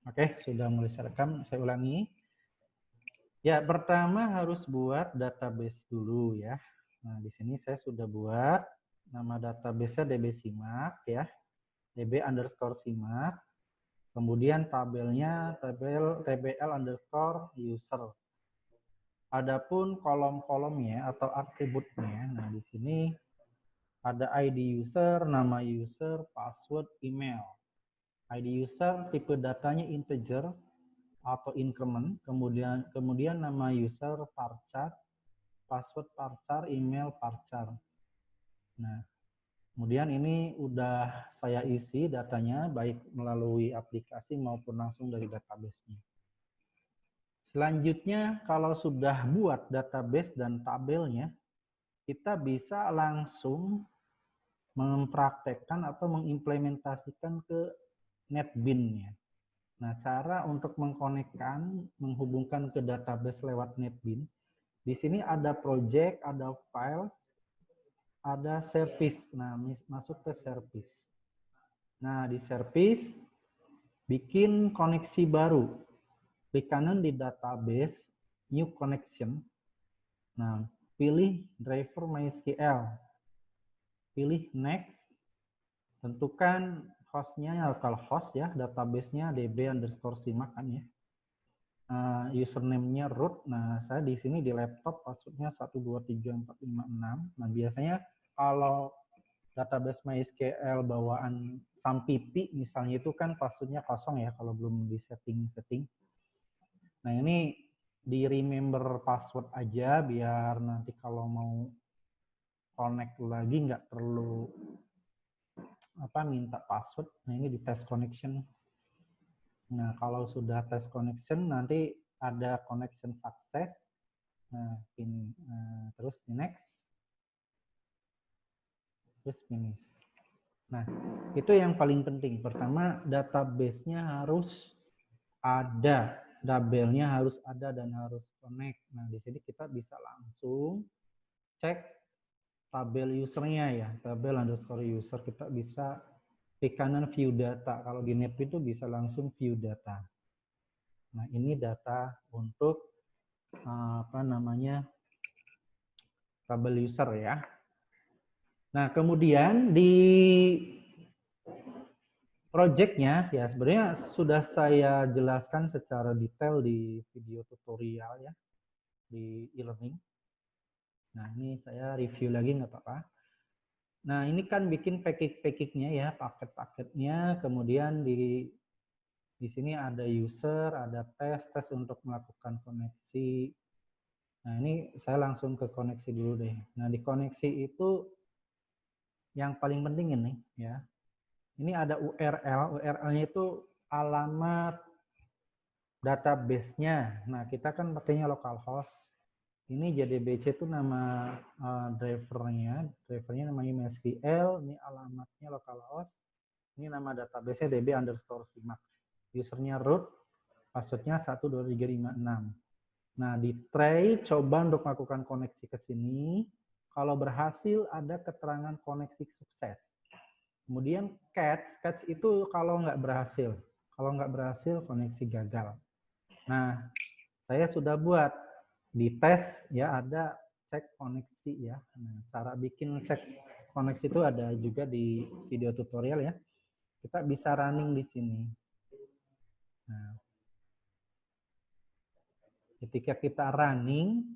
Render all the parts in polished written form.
Oke, sudah mulai rekam. Saya ulangi. Ya, pertama harus buat database dulu ya. Nah, di sini saya sudah buat nama database-nya DB Simak ya. DB_Simak. Kemudian tabelnya tabel TBL underscore user. Adapun kolom-kolomnya atau atributnya, nah di sini ada ID user, nama user, password, email. ID user tipe datanya integer atau increment, kemudian nama user varchar, password varchar, email varchar. Nah, kemudian ini udah saya isi datanya baik melalui aplikasi maupun langsung dari database-nya. Selanjutnya, kalau sudah buat database dan tabelnya, kita bisa langsung mempraktekkan atau mengimplementasikan ke NetBeans-nya. Nah, cara untuk mengkonekkan, menghubungkan ke database lewat NetBeans, di sini ada project, ada files, ada service. Nah, masuk ke service. Nah, di service, bikin koneksi baru. Klik kanan di database, new connection. Nah, pilih driver MySQL. Pilih next. Tentukan hostnya, localhost ya, database-nya db_simak kan ya. Username-nya root. Nah, saya di sini di laptop passwordnya 123456. Nah, biasanya kalau database MySQL bawaan SAMPIPI misalnya itu kan passwordnya kosong ya kalau belum di setting. Nah, ini di remember password aja biar nanti kalau mau connect lagi nggak perlu minta password. Nah, ini di test connection. Nah, kalau sudah test connection nanti ada connection success. Nah, ini terus di next, terus finish. Nah, itu yang paling penting. Pertama, database-nya harus ada, tabelnya harus ada dan harus connect. Nah, di sini kita bisa langsung cek tabel usernya ya, tabel underscore user. Kita bisa klik kanan view data. Kalau di NetBeans itu bisa langsung view data. Nah, ini data untuk tabel user ya. Nah, kemudian di project-nya ya sebenarnya sudah saya jelaskan secara detail di video tutorial ya di e-learning. Nah, ini saya review lagi nggak apa-apa. Nah, ini kan bikin package-nya ya, paket-paketnya, kemudian di sini ada user, ada tes untuk melakukan koneksi. Nah, ini saya langsung ke koneksi dulu deh. Nah, di koneksi itu yang paling penting ini ya. Ini ada URL, URL-nya itu alamat database-nya. Nah, kita kan pakainya localhost. Ini JDBC itu nama drivernya namanya MySQL, ini alamatnya localhost, ini nama database-nya db_simak. Usernya root, passwordnya 12356. Nah, di try, coba untuk melakukan koneksi ke sini. Kalau berhasil, ada keterangan koneksi sukses. Kemudian catch itu kalau nggak berhasil. Kalau nggak berhasil, koneksi gagal. Nah, saya sudah buat di tes ya ada cek koneksi ya. Nah, cara bikin cek koneksi itu ada juga di video tutorial ya. Kita bisa running di sini. Nah, ketika kita running,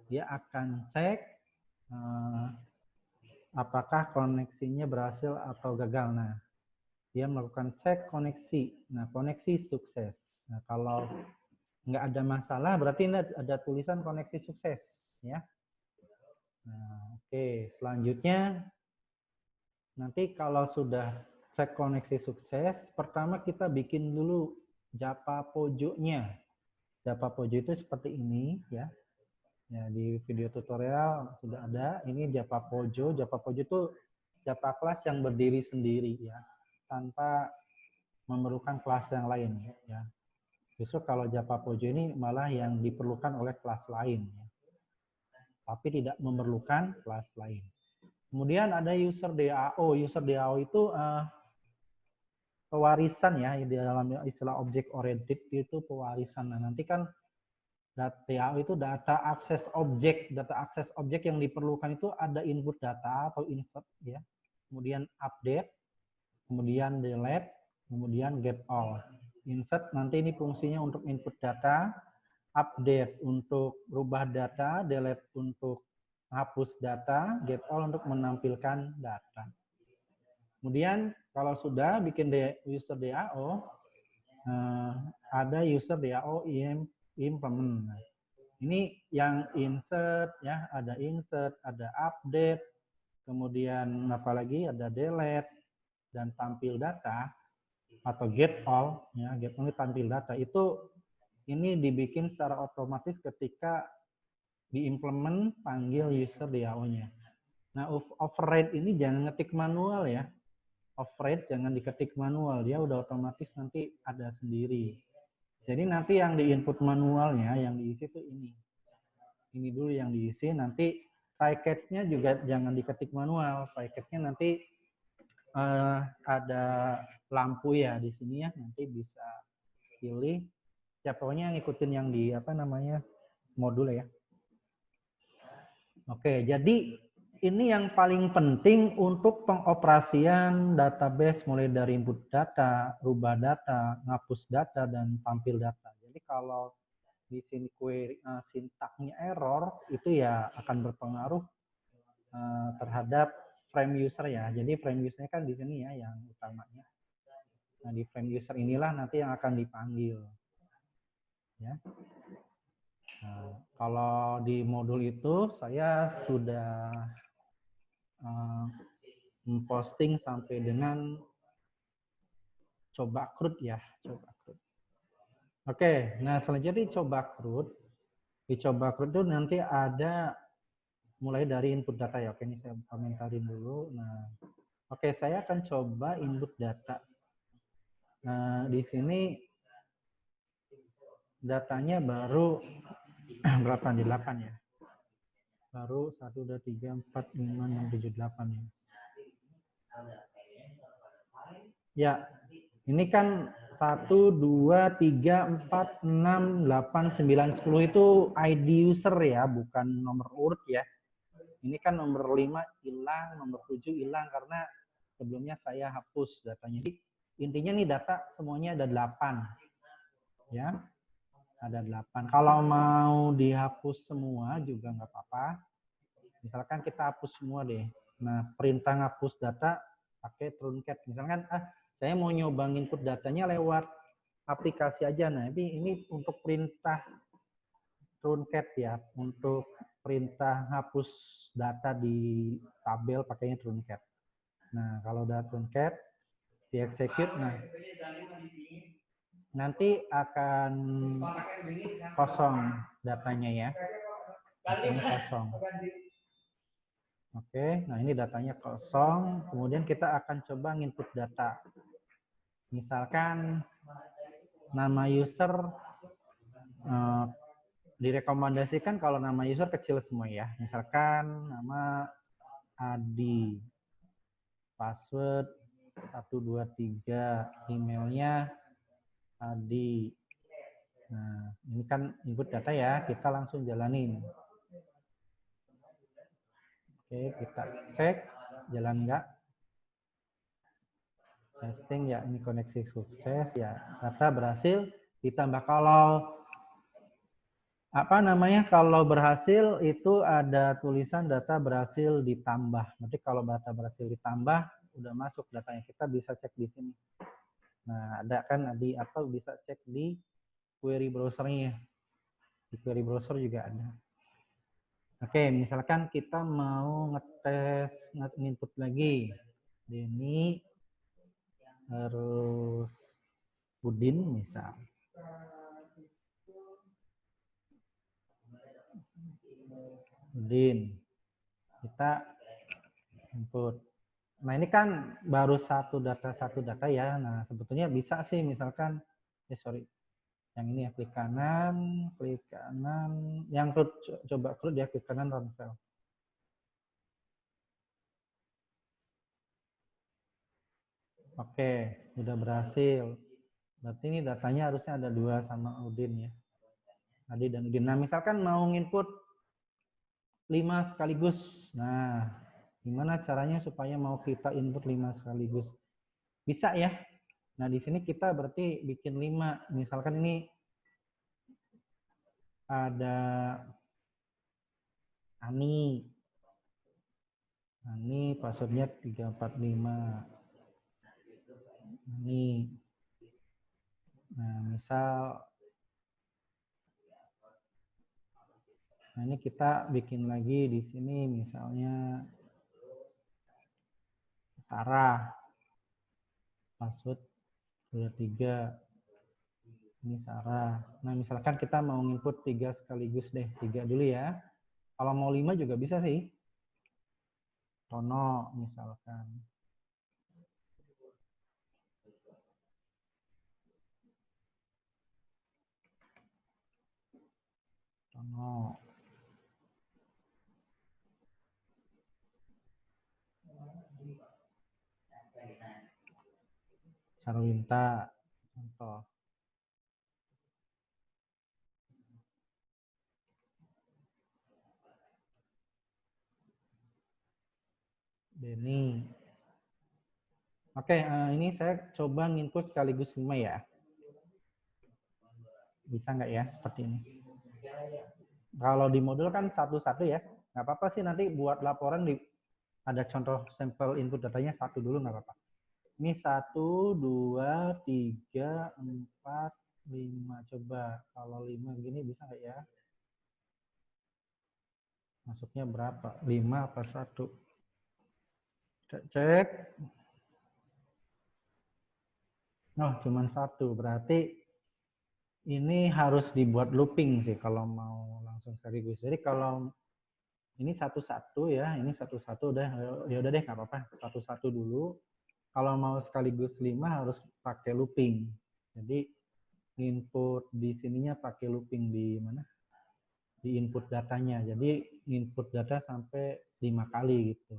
dia akan cek apakah koneksinya berhasil atau gagal. Nah, dia melakukan cek koneksi. Nah, koneksi sukses. Nah, kalau nggak ada masalah, berarti ini ada tulisan koneksi sukses. Ya. Nah, oke. Selanjutnya, nanti kalau sudah cek koneksi sukses, pertama kita bikin dulu Japa pojoknya. Japa pojok itu seperti ini, ya. Ya, di video tutorial sudah ada. Ini Japa Pojo. Japa Pojo itu Japa kelas yang berdiri sendiri ya, tanpa memerlukan kelas yang lain ya. Justru kalau Japa Pojo ini malah yang diperlukan oleh kelas lain ya. Tapi tidak memerlukan kelas lain. Kemudian ada user DAO. User DAO itu pewarisan ya, di dalam istilah object oriented itu pewarisan. Nah, nanti kan data itu data akses objek, yang diperlukan itu ada input data atau insert ya, kemudian update, kemudian delete, kemudian get all. Insert nanti ini fungsinya untuk input data, update untuk rubah data, delete untuk hapus data, get all untuk menampilkan data. Kemudian kalau sudah bikin user DAO, ada user DAO implement. Ini yang insert ya, ada insert, ada update, kemudian apalagi ada delete dan tampil data atau get all ya, get all ini tampil data. Itu ini dibikin secara otomatis ketika diimplement panggil user DAO-nya. Nah, override ini jangan ngetik manual ya. Override jangan diketik manual, dia udah otomatis nanti ada sendiri. Jadi nanti yang di-input manualnya, yang diisi itu ini. Ini dulu yang diisi, nanti package-nya juga jangan diketik manual. Package-nya nanti ada lampu ya di sini ya, nanti bisa pilih. Ya pokoknya ngikutin yang di apa namanya modul ya. Oke, jadi ini yang paling penting untuk pengoperasian database mulai dari input data, rubah data, ngapus data, dan tampil data. Jadi kalau di sini query sintaknya error, itu ya akan berpengaruh terhadap frame user ya. Jadi frame usernya kan di sini ya yang utamanya. Nah di frame user inilah nanti yang akan dipanggil. Ya. Nah, kalau di modul itu saya sudah memposting sampai dengan coba CRUD ya, coba CRUD. Oke, nah selanjutnya di coba CRUD. Di coba CRUD itu nanti ada mulai dari input data ya. Oke, ini saya komentarin dulu. Nah, oke, saya akan coba input data. Nah, di sini datanya baru berapa? Di 8 ya. Baru 1, 2, 3, 4, 5, 6, 7, 8 ya. Ya, ini kan 1, 2, 3, 4, 6, 8, 9, 10 itu ID user ya, bukan nomor urut ya. Ini kan nomor 5 hilang, nomor 7 hilang karena sebelumnya saya hapus datanya. Jadi intinya nih data semuanya ada 8. Ya. Ada 8. Kalau mau dihapus semua juga nggak apa-apa. Misalkan kita hapus semua deh. Nah, perintah ngapus data pakai truncat. Misalkan saya mau nyoba input datanya lewat aplikasi aja. Nah, ini untuk perintah truncat ya, untuk perintah hapus data di tabel pakainya truncat. Nah, kalau udah truncat, di execute, nah nanti akan kosong datanya ya. Datanya kosong. Oke, nah ini datanya kosong. Kemudian kita akan coba input data. Misalkan nama user direkomendasikan kalau nama user kecil semua ya. Misalkan nama Adi, password 123, emailnya Adi. Nah, ini kan input data ya, kita langsung jalanin. Oke, kita cek jalan enggak. Testing ya, ini koneksi sukses ya. Data berhasil ditambah. Kalau apa namanya? Kalau berhasil itu ada tulisan data berhasil ditambah. Nanti kalau data berhasil ditambah udah masuk datanya, kita bisa cek di sini. Nah, ada kan di atau bisa cek di query browsernya. Di query browser juga ada. Oke, misalkan kita mau ngetes input lagi. Denny harus Udin misal. Udin. Kita input. Nah, ini kan baru satu data ya. Nah, sebetulnya bisa sih misalkan yang ini ya, klik kanan, yang coba CRUD ya, klik kanan run file. Oke, Udah berhasil. Berarti ini datanya harusnya ada 2 sama Udin ya. Adi dan Udin. Nah, misalkan mau input 5 sekaligus. Nah, gimana caranya supaya mau kita input 5 sekaligus? Bisa ya. Nah, di sini kita berarti bikin 5. Misalkan ini ada Ani. Ani passwordnya 345. Ani. Nah, misal nah ini kita bikin lagi di sini misalnya Sarah. Password 23. Ini Sarah. Nah, misalkan kita mau input 3 sekaligus deh. 3 dulu ya. Kalau mau 5 juga bisa sih. Tono misalkan. Tono. Sarwinta. Contoh. Denny. Oke, ini saya coba nginput sekaligus 5 ya. Bisa nggak ya seperti ini? Kalau di modul kan satu-satu ya. Nggak apa-apa sih nanti buat laporan ada contoh sampel input datanya satu dulu nggak apa-apa. Ini 1, 2, 3, 4, 5. Coba kalau 5 gini bisa nggak ya? Masuknya berapa? 5 apa 1? Cek. Oh, cuma 1. Berarti ini harus dibuat looping sih kalau mau langsung sekaligus. Jadi kalau ini satu-satu ya, ini satu-satu udah, ya udah deh nggak apa-apa. Satu-satu dulu. Kalau mau sekaligus 5 harus pakai looping. Jadi input di sininya pakai looping di mana? Di input datanya. Jadi input data sampai 5 kali gitu.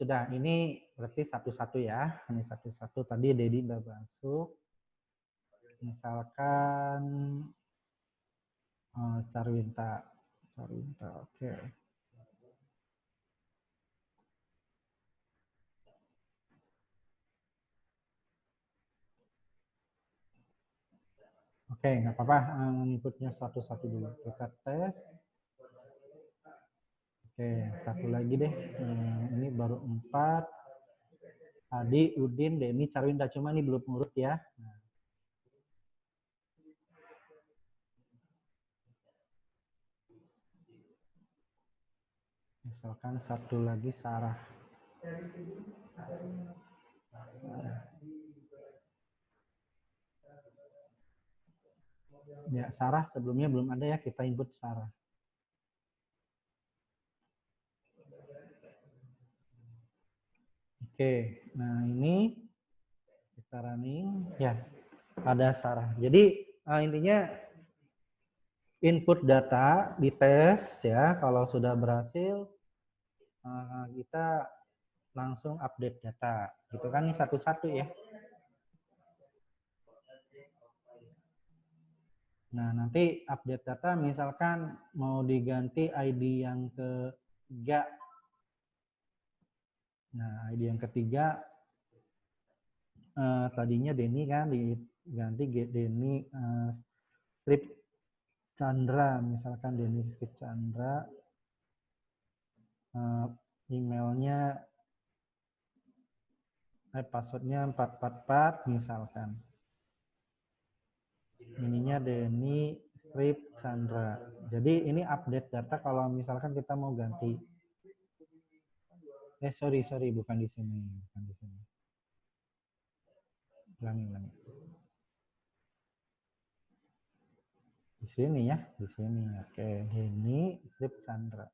Sudah, ini berarti satu-satu ya. Ini satu-satu. Tadi Dedi udah masuk. Misalkan Carwinta. Carwinta, oke. Oke, nggak apa-apa. Inputnya satu-satu dulu. Kita tes. Oke, satu lagi deh. Ini baru 4. Adi, Udin, Denny, Carwinta. Cuma ini belum ngurut ya. Nah. Misalkan satu lagi Sarah. Ya, Sarah sebelumnya belum ada ya, kita input Sarah. Oke, nah ini kita running. Ya, ada Sarah. Jadi intinya input data dites ya, kalau sudah berhasil kita langsung update data. Gitu kan, ini satu-satu ya. Nah, nanti update data misalkan mau diganti ID yang ketiga. Nah, ID yang ketiga tadinya Denny kan diganti Denny Strip Chandra, misalkan Denny Strip Chandra. Emailnya passwordnya 444 misalkan. Ininya Denny Strip Chandra. Jadi ini update data kalau misalkan kita mau ganti. Sorry, bukan di sini, bukan di sini. Ulangi. Di sini ya, di sini. Oke, Denny Strip Chandra.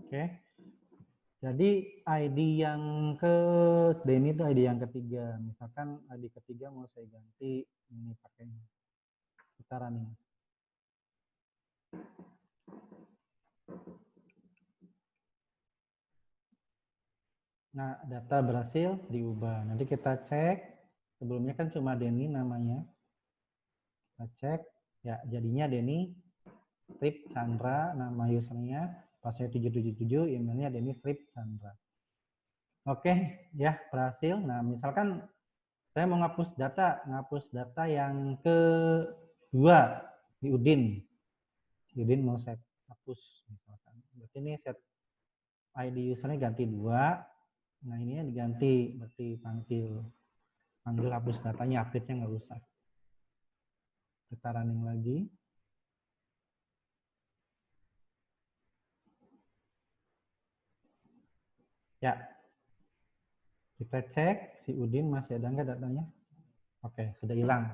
Oke. Jadi ID yang ke Denny itu ID yang ketiga. Misalkan ID ketiga mau saya ganti ini pakai ini. Kita running. Nah, data berhasil diubah. Nanti kita cek. Sebelumnya kan cuma Denny namanya. Kita cek. Ya, jadinya Denny Strip Chandra, nama usernya. Password 777, emailnya Denny Strip Chandra. Oke, ya berhasil. Nah, misalkan saya mau ngapus data yang kedua di Udin. Udin mau saya hapus misalkan. Berarti ini set ID usernya ganti 2. Nah, ini diganti, berarti panggil hapus datanya, update-nya nggak usah. Kita running lagi. Ya, kita cek si Udin masih ada nggak datanya. Oke, sudah hilang.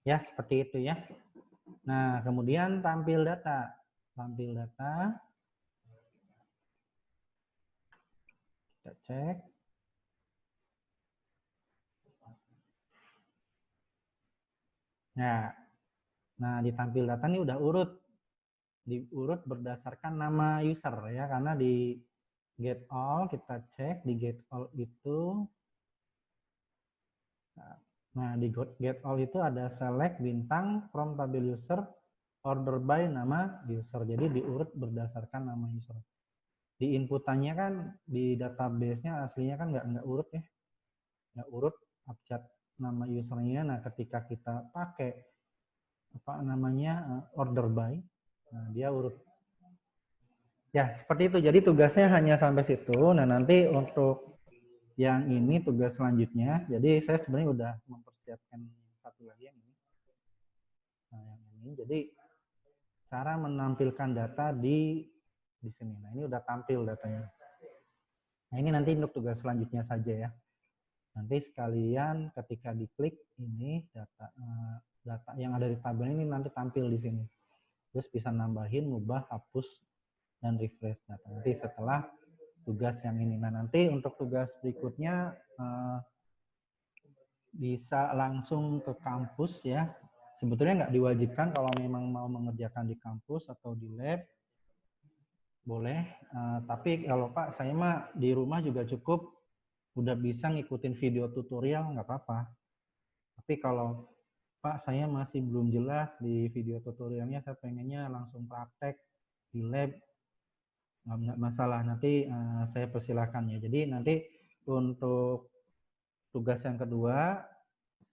Ya, seperti itu ya. Nah, kemudian tampil data. Tampil data. Kita cek. Nah, di tampil data ini udah diurut berdasarkan nama user ya, karena di get all kita cek di get all itu. Nah, di get all itu ada select bintang from tabel user order by nama user. Jadi diurut berdasarkan nama user. Di inputannya kan di database-nya aslinya kan nggak urut ya. Nggak urut abjad nama usernya. Nah, ketika kita pakai apa namanya order by, nah dia urut. Ya, seperti itu. Jadi tugasnya hanya sampai situ. Nah, nanti untuk yang ini tugas selanjutnya. Jadi saya sebenarnya udah mempersiapkan satu lagi yang ini. Nah, yang ini. Jadi cara menampilkan data di sini. Nah, ini udah tampil datanya. Nah, ini nanti untuk tugas selanjutnya saja ya. Nanti sekalian ketika diklik ini data yang ada di tabel ini nanti tampil di sini. Terus bisa nambahin, ubah, hapus, dan refresh data. Nanti setelah tugas yang ini. Nah, nanti untuk tugas berikutnya bisa langsung ke kampus ya. Sebetulnya nggak diwajibkan kalau memang mau mengerjakan di kampus atau di lab, boleh. Tapi kalau Pak, saya mah di rumah juga cukup, udah bisa ngikutin video tutorial, nggak apa-apa. Tapi kalau Pak, saya masih belum jelas di video tutorialnya, saya pengennya langsung praktek di lab, nggak masalah. Nanti saya persilahkan ya. Jadi nanti untuk tugas yang kedua,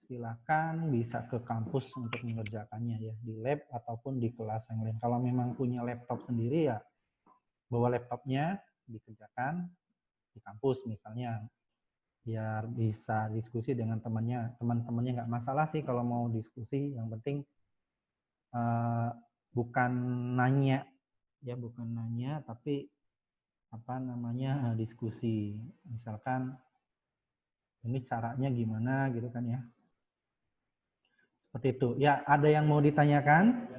silakan bisa ke kampus untuk mengerjakannya ya, di lab ataupun di kelas yang lain. Kalau memang punya laptop sendiri ya, bawa laptopnya dikerjakan di kampus misalnya, biar bisa diskusi dengan teman-temannya nggak masalah sih kalau mau diskusi. Yang penting bukan nanya ya, bukan nanya, tapi apa namanya diskusi. Misalkan ini caranya gimana gitu kan ya. Seperti itu. Ya, ada yang mau ditanyakan?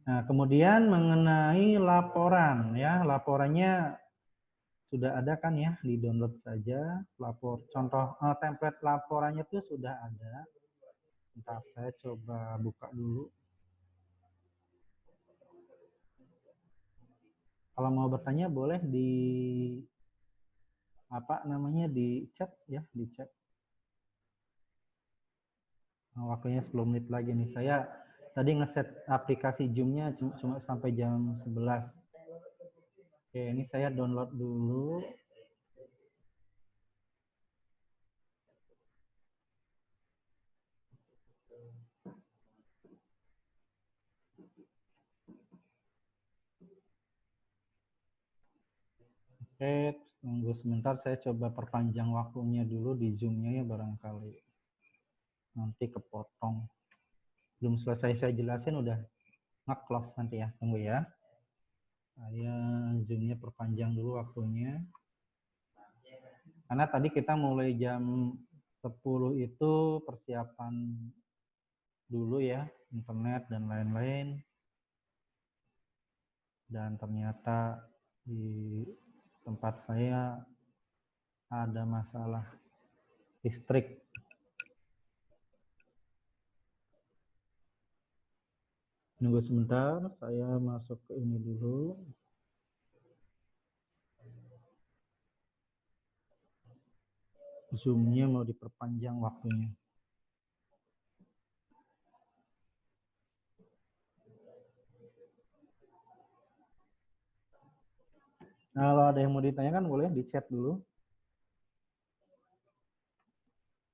Nah, kemudian mengenai laporan ya, laporannya sudah ada kan ya, di download saja. Contoh template laporannya itu sudah ada. Bentar, saya coba buka dulu. Kalau mau bertanya boleh di apa namanya di chat ya, di chat. Nah, waktunya 10 menit lagi nih. Saya tadi ngeset aplikasi Zoom-nya cuma sampai jam 11. Oke, ini saya download dulu. Oke, tunggu sebentar, saya coba perpanjang waktunya dulu di Zoom-nya ya, barangkali nanti kepotong. Belum selesai saya jelasin udah nge-close nanti ya, tunggu ya. Saya Zoom-nya perpanjang dulu waktunya. Karena tadi kita mulai jam 10 itu persiapan dulu ya, internet dan lain-lain. Dan ternyata di tempat saya ada masalah listrik. Nunggu sebentar, saya masuk ke ini dulu. Zoom-nya mau diperpanjang waktunya. Nah, kalau ada yang mau ditanyakan boleh di chat dulu.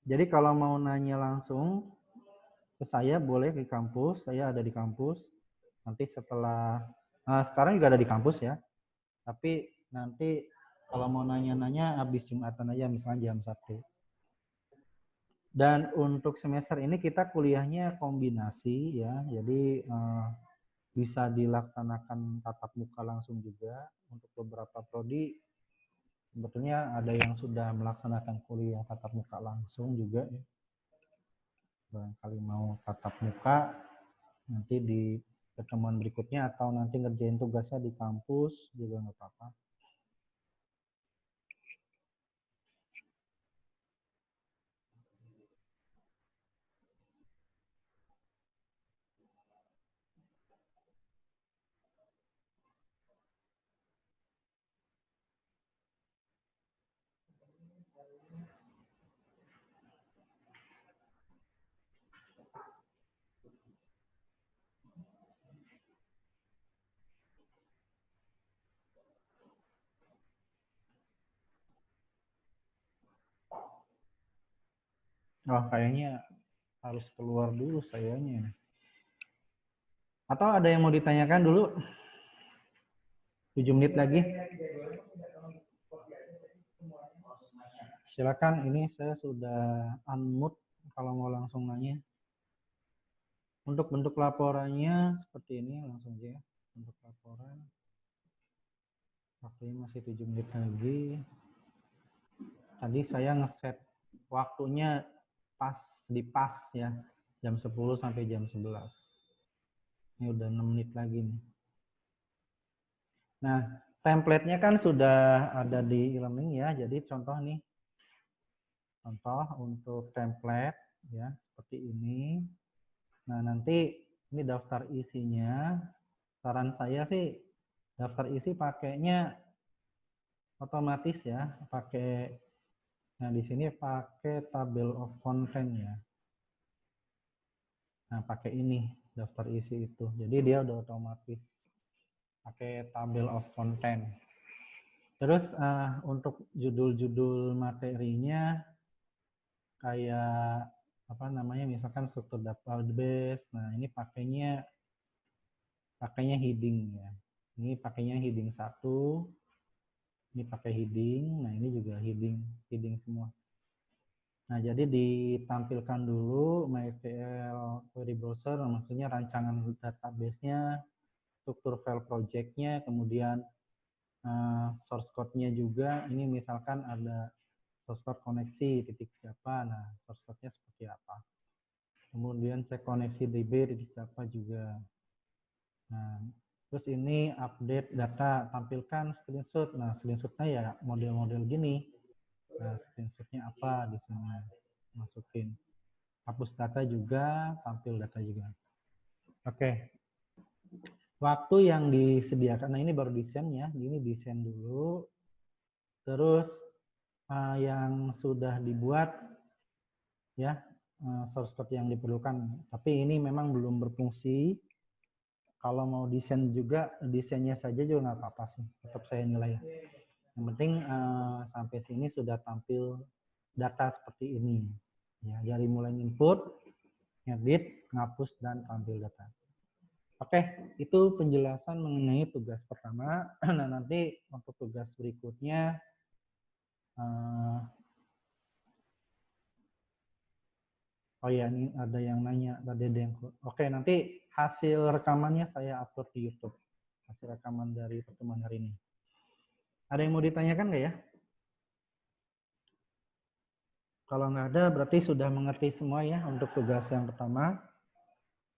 Jadi kalau mau nanya langsung ke saya boleh di kampus, saya ada di kampus. Nanti setelah, sekarang juga ada di kampus ya. Tapi nanti kalau mau nanya-nanya habis Jumatan aja, misalnya jam 1. Dan untuk semester ini kita kuliahnya kombinasi ya. Jadi bisa dilaksanakan tatap muka langsung juga. Untuk beberapa prodi sebetulnya ada yang sudah melaksanakan kuliah tatap muka langsung juga ya. Barangkali mau tatap muka nanti di pertemuan berikutnya atau nanti ngerjain tugasnya di kampus juga nggak apa-apa. Oh, kayaknya harus keluar dulu sayanya. Atau ada yang mau ditanyakan dulu? 7 menit lagi. Silakan, ini saya sudah unmute kalau mau langsung nanya. Untuk bentuk laporannya seperti ini, langsung aja ya. Untuk laporan. Waktunya masih 7 menit lagi. Tadi saya ngeset waktunya pas ya. Jam 10 sampai jam 11. Ini udah 6 menit lagi nih. Nah, template-nya kan sudah ada di e-learning ya. Jadi contoh nih. Contoh untuk template ya, seperti ini. Nah, nanti ini daftar isinya. Saran saya sih daftar isi pakainya otomatis ya, pakai nah di sini pakai table of content ya. Nah, pakai ini daftar isi itu. Jadi dia udah otomatis pakai table of content. Terus untuk judul-judul materinya kayak apa namanya, misalkan struktur database. Nah, ini pakainya heading ya. Ini pakainya heading 1. Ini pakai heading. Nah, ini juga heading semua. Nah, jadi ditampilkan dulu MySQL Query Browser, maksudnya rancangan database-nya, struktur file project-nya, kemudian source code-nya juga. Ini misalkan ada source code koneksi titik Java. Nah, source code-nya seperti apa. Kemudian cek koneksi DB titik Java juga. Nah, terus ini update data, tampilkan screenshot. Nah, screenshot-nya ya model-model gini. Nah, screenshot-nya apa di sini, masukin. Hapus data juga, tampil data juga. Oke. Waktu yang disediakan, nah ini baru desain ya. Ini desain dulu. Terus yang sudah dibuat ya, source code yang diperlukan. Tapi ini memang belum berfungsi. Kalau mau desain juga, desainnya saja juga nggak apa-apa sih. Tetap saya nilai ya. Yang penting sampai sini sudah tampil data seperti ini. Ya, dari mulai input, edit, ngapus, dan tampil data. Oke, itu penjelasan mengenai tugas pertama. Nah, nanti untuk tugas berikutnya, oh ya, ini ada yang nanya, oke, nanti hasil rekamannya saya upload di YouTube. Hasil rekaman dari pertemuan hari ini. Ada yang mau ditanyakan nggak ya? Kalau nggak ada, berarti sudah mengerti semua ya untuk tugas yang pertama.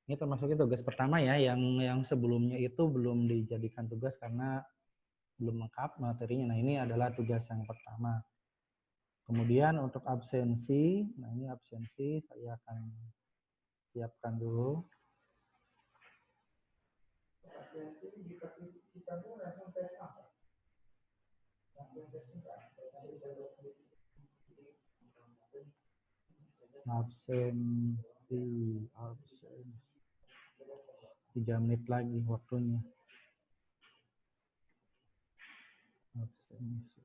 Ini termasuk tugas pertama ya, yang sebelumnya itu belum dijadikan tugas karena belum lengkap materinya. Nah, ini adalah tugas yang pertama. Kemudian untuk absensi, nah ini absensi saya akan siapkan dulu. Absensi, absensi. 3 menit lagi waktunya. Absensi.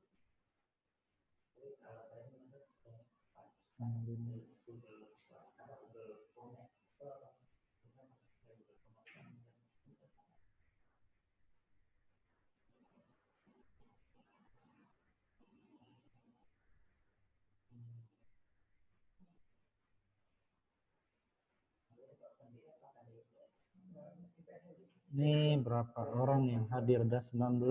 Ini berapa orang yang hadir? Ada 19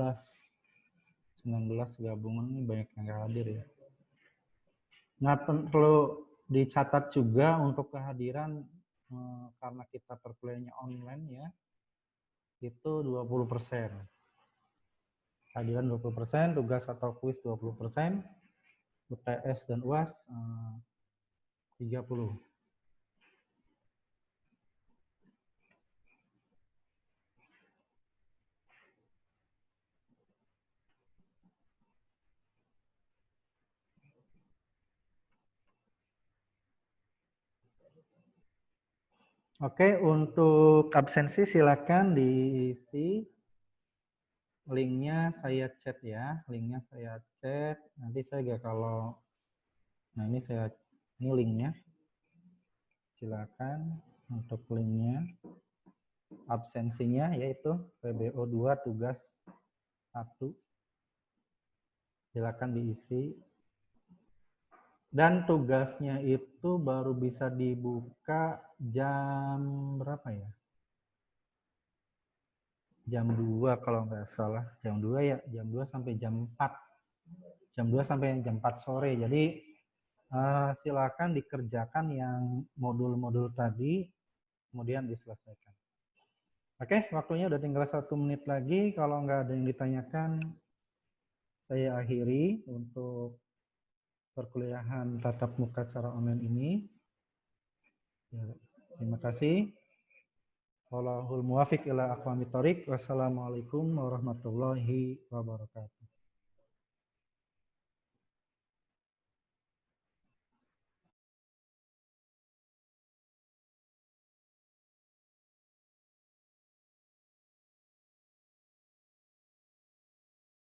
gabungan, ini banyak yang nggak hadir ya. Nah, perlu dicatat juga untuk kehadiran karena kita perkuliahannya online ya, itu 20%. Kehadiran 20%, tugas atau kuis 20%, UTS dan UAS 30%. Oke, untuk absensi silakan diisi. Linknya saya chat ya, linknya saya chat. Nanti saya kalau, nah ini linknya. Silakan untuk linknya. Absensinya yaitu PBO 2 tugas 1. Silakan diisi. Dan tugasnya itu baru bisa dibuka jam berapa ya? Jam 2 kalau nggak salah. Jam 2 ya, jam 2 sampai jam 4. Jam 2 sampai jam 4 sore. Jadi silakan dikerjakan yang modul-modul tadi, kemudian diselesaikan. Oke, waktunya udah tinggal 1 menit lagi. Kalau nggak ada yang ditanyakan, saya akhiri untuk perkuliahan tatap muka secara online ini. Ya, terima kasih. Wallahul muwafiq ila aqwamit thoriq. Wassalamualaikum warahmatullahi wabarakatuh.